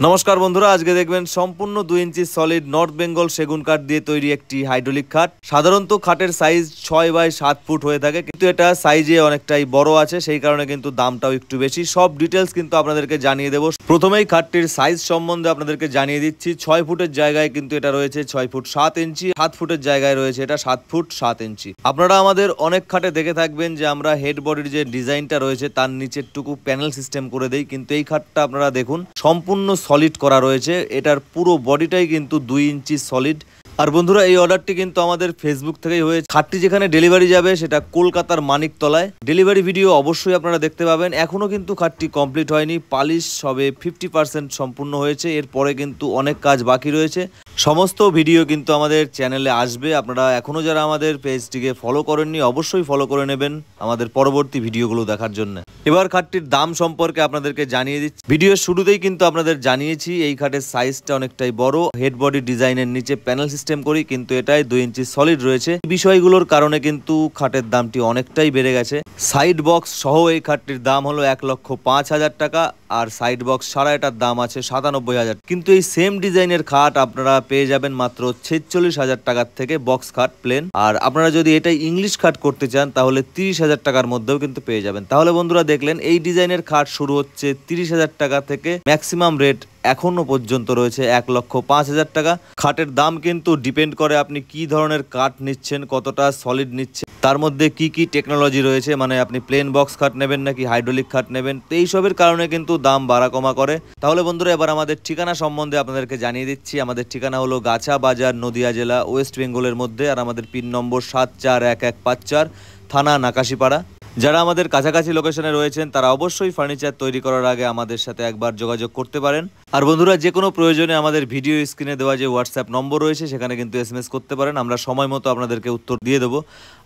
নমস্কার বন্ধুরা, আজকে দেখবেন সম্পূর্ণ 2 ইঞ্চি সলিড নর্থ বেঙ্গল সেগুন কাঠ দিয়ে তৈরি একটি হাইড্রোলিক খাট। সাধারণত খাটের সাইজ 6 বাই 7 ফুট হয়ে থাকে, কিন্তু এটা সাইজে অনেকটাই বড় আছে, সেই কারণে কিন্তু দামটাও একটু বেশি। সব ডিটেলস কিন্তু আপনাদেরকে জানিয়ে দেবো। প্রথমেই খাটটির সাইজ সম্বন্ধে আপনাদেরকে জানিয়ে দিচ্ছি। 6 ফুটের জায়গায় কিন্তু এটা রয়েছে 6 ফুট 7 ইঞ্চি, 7 ফুটের জায়গায় রয়েছে এটা 7 ফুট 7 ইঞ্চি। আপনারা আমাদের অনেক খাটে দেখে থাকবেন যে আমরা হেড বডির যে ডিজাইনটা রয়েছে তার নিচের টুকু প্যানেল সিস্টেম করে দেই, কিন্তু এই খাটটা আপনারা দেখুন সম্পূর্ণ সলিড করা রয়েছে। এটার পুরো বডিটাই কিন্তু 2 ইঞ্চি সলিড। আর বন্ধুরা, এই অর্ডারটি কিন্তু আমাদের ফেসবুক থেকেই হয়েছে। খাটটি যেখানে ডেলিভারি যাবে সেটা কলকাতার মানিকতলায়। ডেলিভারি ভিডিও অবশ্যই আপনারা দেখতে পাবেন। এখনো কিন্তু খাটটি কমপ্লিট হয়নি, পালিশ সবে 50% সম্পূর্ণ হয়েছে। এরপরে কিন্তু অনেক কাজ বাকি রয়েছে। সমস্ত ভিডিও কিন্তু আমাদের চ্যানেলে আসবে। আপনারা এখনো যারা আমাদের পেজটিকে ফলো করেননি অবশ্যই ফলো করে নেবেন আমাদের পরবর্তী ভিডিওগুলো দেখার জন্য। এবার খাটটির দাম সম্পর্কে আপনাদেরকে জানিয়ে দিচ্ছি। ভিডিওর শুরুতেই কিন্তু আপনাদের জানিয়েছি এই খাটের সাইজটা অনেকটাই বড়। হেড বডি ডিজাইনের নিচে প্যানেল সিস্টেম করি, কিন্তু এটাই 2 ইঞ্চি সলিড রয়েছে। বিষয়গুলোর কারণে কিন্তু খাটের দামটি অনেকটাই বেড়ে গেছে। সাইড বক্স সহ এই খাটটির দাম হলো 1,05,000 টাকা, আর সাইড বক্স ছাড়া এটার দাম আছে 97,000। কিন্তু এই সেম ডিজাইনের খাট আপনারা পেয়ে যাবেন মাত্র 46,000 টাকার থেকে, বক্স খাট প্লেন। আর আপনারা যদি এটাই ইংলিশ খাট করতে চান তাহলে 30,000 টাকার মধ্যেও কিন্তু পেয়ে যাবেন। তাহলে বন্ধুরা দেখলেন, এই ডিজাইনের খাট শুরু হচ্ছে 30,000 টাকা থেকে, ম্যাক্সিমাম রেট এখনো পর্যন্ত রয়েছে 1,05,000 টাকা। খাটের দাম কিন্তু ডিপেন্ড করে আপনি কি ধরনের কাঠ নিচ্ছেন, কতটা সলিড নিচ্ছেন, তার মধ্যে কি কি টেকনোলজি রয়েছে, মানে আপনি প্লেন বক্স খাট নেবেন নাকি হাইড্রোলিক খাট নেবেন, তো এইসবের কারণে কিন্তু দাম বাড়া কমা করে। তাহলে বন্ধুরা, এবার আমাদের ঠিকানা সম্বন্ধে আপনাদেরকে জানিয়ে দিচ্ছি। আমাদের ঠিকানা হলো গাছা বাজার, নদিয়া জেলা, ওয়েস্ট বেঙ্গলের মধ্যে। আর আমাদের পিন নম্বর 741154, থানা নাকাশিপাড়া। যারা আমাদের কাছাকাছি লোকেশনে রয়েছেন তারা অবশ্যই ফার্নিচার তৈরি করার আগে আমাদের সাথে একবার যোগাযোগ করতে পারেন। আর বন্ধুরা, যে কোনো প্রয়োজনে আমাদের ভিডিও স্ক্রিনে দেওয়া যে হোয়াটসঅ্যাপ নম্বর রয়েছে সেখানে কিন্তু SMS করতে পারেন। আমরা সময় মতো আপনাদেরকে উত্তর দিয়ে দেবো।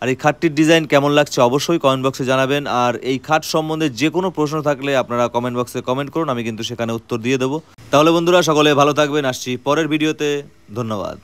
আর এই খাটটির ডিজাইন কেমন লাগছে অবশ্যই কমেন্ট বক্সে জানাবেন। আর এই খাট সম্বন্ধে যে কোনো প্রশ্ন থাকলে আপনারা কমেন্ট বক্সে কমেন্ট করুন, আমি কিন্তু সেখানে উত্তর দিয়ে দেবো। তাহলে বন্ধুরা, সকলে ভালো থাকবেন। আসছি পরের ভিডিওতে। ধন্যবাদ।